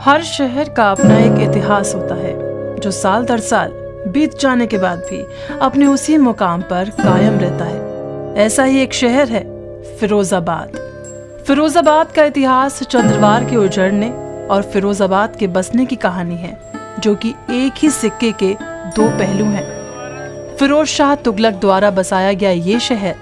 हर शहर का अपना एक इतिहास होता है जो साल दर साल बीत जाने के बाद भी अपने उसी मुकाम पर कायम रहता है। ऐसा ही एक शहर है फिरोजाबाद। फिरोजाबाद का इतिहास चंद्रवार के उजड़ने और फिरोजाबाद के बसने की कहानी है, जो कि एक ही सिक्के के दो पहलू हैं। फिरोज शाह तुगलक द्वारा बसाया गया ये शहर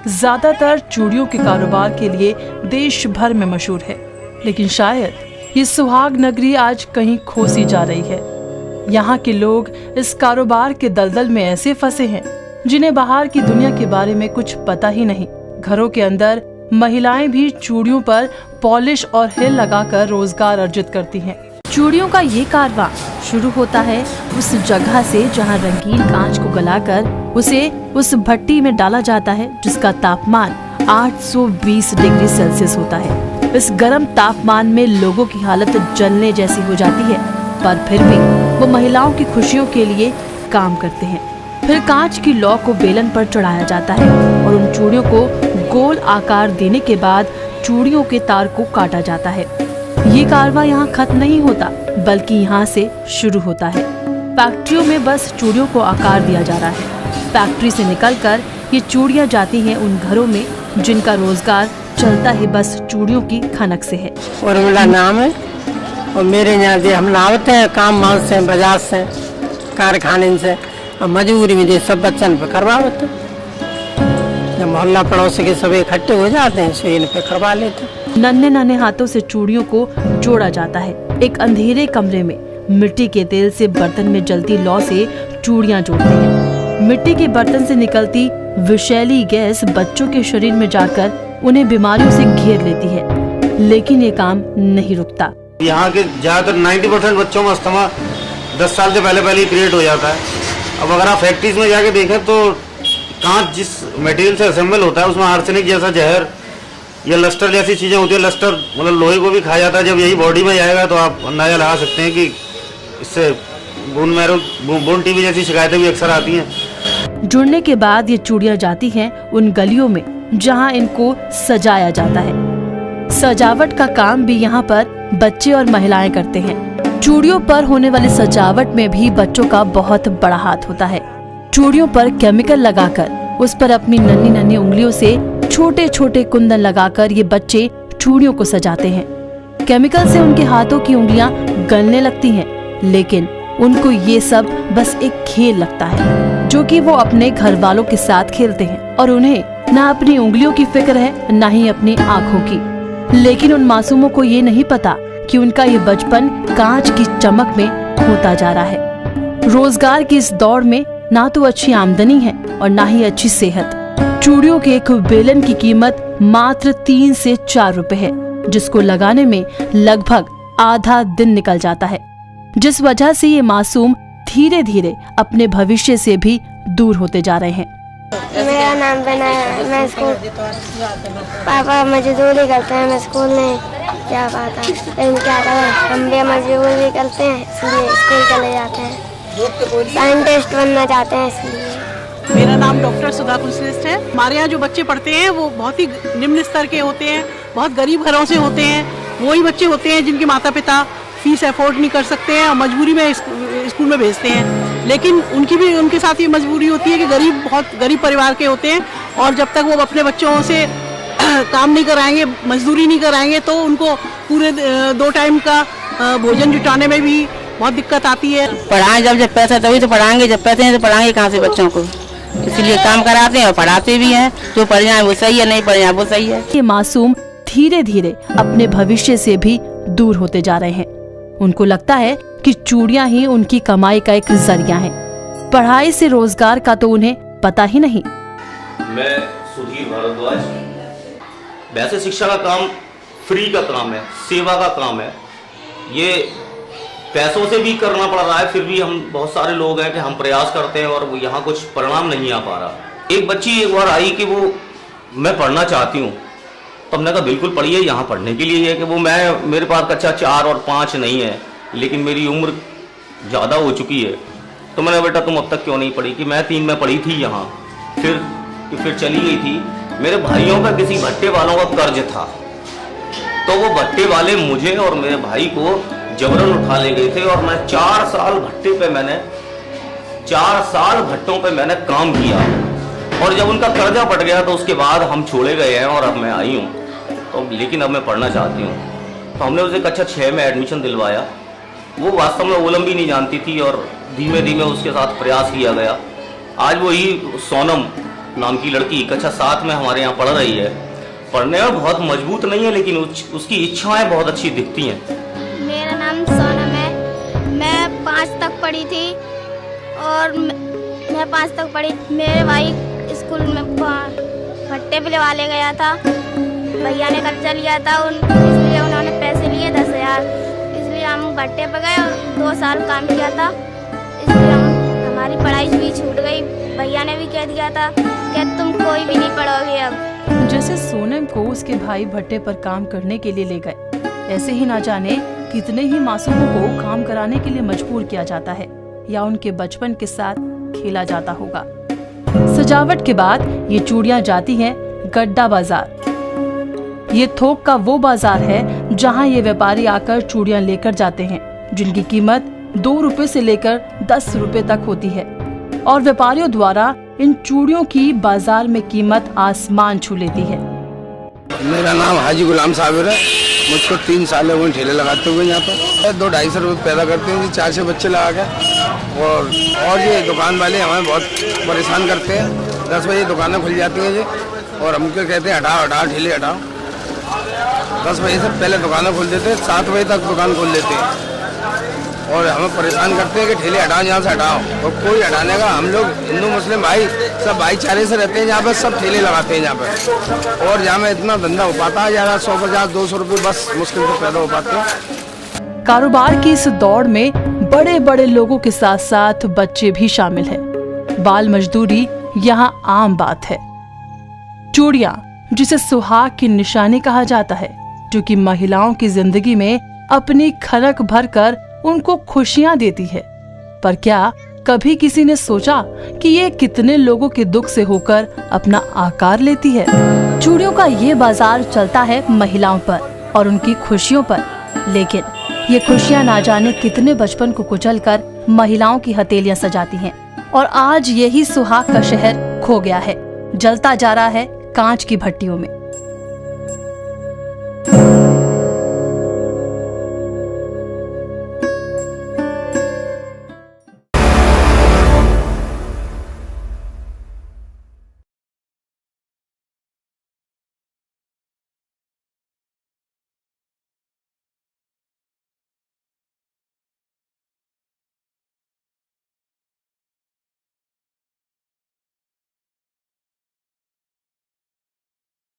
ज्यादातर चूड़ियों के कारोबार के लिए देश भर में मशहूर है, लेकिन शायद ये सुहाग नगरी आज कहीं खोसी जा रही है। यहाँ के लोग इस कारोबार के दलदल में ऐसे फंसे हैं जिन्हें बाहर की दुनिया के बारे में कुछ पता ही नहीं। घरों के अंदर महिलाएं भी चूड़ियों पर पॉलिश और हिल लगाकर रोजगार अर्जित करती हैं। चूड़ियों का ये कारवां शुरू होता है उस जगह से जहाँ रंगीन कांच को गलाकर उसे उस भट्टी में डाला जाता है जिसका तापमान 820 डिग्री सेल्सियस होता है। इस गर्म तापमान में लोगों की हालत जलने जैसी हो जाती है, पर फिर भी वो महिलाओं की खुशियों के लिए काम करते हैं। फिर कांच की लौ को बेलन पर चढ़ाया जाता है और उन चूड़ियों को गोल आकार देने के बाद चूड़ियों के तार को काटा जाता है। ये कारवां यहाँ खत्म नहीं होता, बल्कि यहाँ से शुरू होता है। फैक्ट्रियों में बस चूड़ियों को आकार दिया जा रहा है। फैक्ट्री से निकलकर ये चूड़ियाँ जाती हैं उन घरों में जिनका रोजगार चलता है बस चूड़ियों की खनक से है। और मेरा नाम है और मेरे यहाँ से हम लावते हैं काम माल से, बाजार से, कारखाने से, और मजबूरी में जो सब बच्चन पे करवाते। जब मोहल्ला पड़ोस के सब इकट्ठे हो जाते हैं सो इन पे करवा लेते हैं। नन्हे नन्हे हाथों से चूड़ियों को जोड़ा जाता है। एक अंधेरे कमरे में मिट्टी के तेल से बर्तन में जलती लौ से चूड़ियाँ जोड़ते हैं। मिट्टी के बर्तन से निकलती विषैली गैस बच्चों के शरीर में जाकर उन्हें बीमारियों से घेर लेती है, लेकिन ये काम नहीं रुकता। यहाँ के ज्यादातर 90% बच्चों में अस्थमा 10 साल से पहले ही क्रिएट हो जाता है। अब अगर आप फैक्ट्रीज में जाके देखें तो कांच जिस मटेरियल से असेंबल होता है उसमें आर्सेनिक जैसा जहर या लस्टर जैसी चीजें होती है। लस्टर मतलब लोहे को भी खाया जाता है। जब यही बॉडी में जाएगा तो आप अंदाजा लगा सकते हैं कि इससे बोन टीबी जैसी शिकायतें भी अक्सर आती हैं। जुड़ने के बाद ये चूड़ियाँ जाती हैं उन गलियों में जहाँ इनको सजाया जाता है। सजावट का काम भी यहाँ पर बच्चे और महिलाएं करते हैं। चूड़ियों पर होने वाली सजावट में भी बच्चों का बहुत बड़ा हाथ होता है। चूड़ियों पर केमिकल लगाकर उस पर अपनी नन्ही नन्ही उंगलियों से छोटे छोटे कुंदन लगाकर ये बच्चे चूड़ियों को सजाते हैं। केमिकल से उनके हाथों की उंगलियां गलने लगती हैं, लेकिन उनको ये सब बस एक खेल लगता है जो कि वो अपने घर वालों के साथ खेलते हैं और उन्हें ना अपनी उंगलियों की फिक्र है ना ही अपनी आँखों की। लेकिन उन मासूमों को ये नहीं पता कि उनका ये बचपन कांच की चमक में खोता जा रहा है। रोजगार की इस दौड़ में ना तो अच्छी आमदनी है और ना ही अच्छी सेहत। चूड़ियों के एक बेलन की कीमत मात्र 3 से 4 रुपए है, जिसको लगाने में लगभग आधा दिन निकल जाता है, जिस वजह से ये मासूम धीरे धीरे अपने भविष्य से भी दूर होते जा रहे हैं। मेरा नाम बनाया, मैं स्कूल, पापा मजदूरी करते हैं, मैं स्कूल नहीं जा पाता, लेकिन क्या करें, हम भी मजदूरी करते हैं इसलिए स्कूल चले जाते हैं। साइंटिस्ट बनना चाहते हैं इसलिए। मेरा नाम डॉक्टर सुधा कुलश्रेष्ठ है। हमारे यहाँ जो बच्चे पढ़ते हैं वो बहुत ही निम्न स्तर के होते हैं, बहुत गरीब घरों से होते हैं। वही बच्चे होते हैं जिनके माता पिता फीस अफोर्ड नहीं कर सकते हैं और मजबूरी में स्कूल में भेजते हैं। लेकिन उनके साथ ये मजबूरी होती है कि बहुत गरीब परिवार के होते हैं और जब तक वो अपने बच्चों से काम नहीं कराएंगे, मजदूरी नहीं कराएंगे तो उनको पूरे 2 टाइम का भोजन जुटाने में भी बहुत दिक्कत आती है। पढ़ाएं जब पैसा तभी तो पढ़ाएंगे, जब पैसे नहीं तो पढ़ाएंगे कहाँ से बच्चों को। इसलिए काम कराते हैं और पढ़ाते भी हैं। जो पढ़ जाए वो सही है, नहीं पढ़ जाए वो सही है। ये मासूम धीरे धीरे अपने भविष्य से भी दूर होते जा रहे हैं। उनको लगता है कि चूड़ियाँ ही उनकी कमाई का एक जरिया है। पढ़ाई से रोजगार का तो उन्हें पता ही नहीं। मैं सुधीर भारद्वाज। वैसे शिक्षा का काम फ्री का काम है, सेवा का काम है। ये पैसों से भी करना पड़ रहा है, फिर भी हम बहुत सारे लोग हैं कि हम प्रयास करते हैं और यहाँ कुछ परिणाम नहीं आ पा रहा। एक बच्ची एक बार आई कि वो मैं पढ़ना चाहती हूँ, तो हमने कहा बिल्कुल पढ़िए, यहाँ पढ़ने के लिए है कि वो मेरे पास कक्षा 4 और 5 नहीं है, लेकिन मेरी उम्र ज़्यादा हो चुकी है। तो मैंने बेटा तुम अब तक क्यों नहीं पढ़ी? कि मैं 3 में पढ़ी थी यहाँ, फिर चली गई थी। मेरे भाइयों का किसी भट्टे वालों का कर्ज था, तो वो भट्टे वाले मुझे और मेरे भाई को जबरन उठा ले गए थे और मैं 4 साल भट्टों पे मैंने काम किया। और जब उनका कर्जा पट गया तो उसके बाद हम छोड़े गए हैं और अब मैं आई हूँ, तो लेकिन अब मैं पढ़ना चाहती हूँ। तो हमने उसे कक्षा 6 में एडमिशन दिलवाया। वो वास्तव में ओलम भी नहीं जानती थी और धीमे धीमे उसके साथ प्रयास किया गया। आज वही सोनम नाम की लड़की कक्षा 7 में हमारे यहाँ पढ़ रही है। पढ़ने में बहुत मजबूत नहीं है, लेकिन उसकी इच्छाएं बहुत अच्छी दिखती हैं। मेरा नाम सोनम है। मैं 5 तक पढ़ी थी और मैं 5 तक पढ़ी। मेरे भाई स्कूल में भट्टे पे लगा ले गया था। भैया ने कर्जा लिया था इसलिए उन्होंने पैसे लिए 10,000। इसलिए हम भट्टे पे गए और 2 साल काम किया था। इसलिए हमारी पढ़ाई भी छूट गई। भैया ने भी कह दिया था कि तुम कोई भी नहीं पढ़ोगे अब। जैसे सोनम को उसके भाई भट्टे पर काम करने के लिए ले गए, ऐसे ही ना जाने कितने ही मासूमों को काम कराने के लिए मजबूर किया जाता है या उनके बचपन के साथ खेला जाता होगा। सजावट के बाद ये चूड़ियां जाती हैं गड्ढा बाजार। ये थोक का वो बाजार है जहां ये व्यापारी आकर चूड़ियां लेकर जाते हैं, जिनकी कीमत 2 रुपए से लेकर 10 रुपए तक होती है और व्यापारियों द्वारा इन चूड़ियों की बाजार में कीमत आसमान छू लेती है। मेरा नाम हाजी गुलाम साबिर है। मुझको 3 साल हुए ठेले लगाते हुए यहाँ पर 200-250 रुपये पैदा करते हैं 4 से बच्चे लगा के। और ये दुकान वाले हमें बहुत परेशान करते हैं। 10 बजे दुकानें खुल जाती हैं जी और हमको कहते हैं हटाओ ठेले हटाओ। 10 बजे से पहले दुकानें खोल देते हैं, 7 बजे तक दुकान खोल देते हैं और हमें परेशान करते हैं कि ठेले हटाओ, यहाँ से हटाओ। और कोई हटाने का, हम लोग हिंदू मुस्लिम भाई सब भाईचारे से रहते हैं। यहाँ पर सब ठेले लगाते हैं यहाँ पर और यहाँ में इतना धंधा हो पाता है ज़्यादा 150-200 रुपये बस मुश्किल से पैदा हो पाते हैं। कारोबार की इस दौड़ में बड़े बड़े लोगों के साथ साथ बच्चे भी शामिल हैं। बाल मजदूरी यहाँ आम बात है। चूड़ियां, जिसे सुहाग की निशानी कहा जाता है, जो कि महिलाओं की जिंदगी में अपनी खनक भरकर उनको खुशियां देती है। पर क्या कभी किसी ने सोचा कि ये कितने लोगों के दुख से होकर अपना आकार लेती है? चूड़ियों का ये बाजार चलता है महिलाओं पर और उनकी खुशियों पर, लेकिन ये खुशियां ना जाने कितने बचपन को कुचलकर महिलाओं की हथेलियां सजाती हैं। और आज यही सुहाग का शहर खो गया है, जलता जा रहा है कांच की भट्टियों में।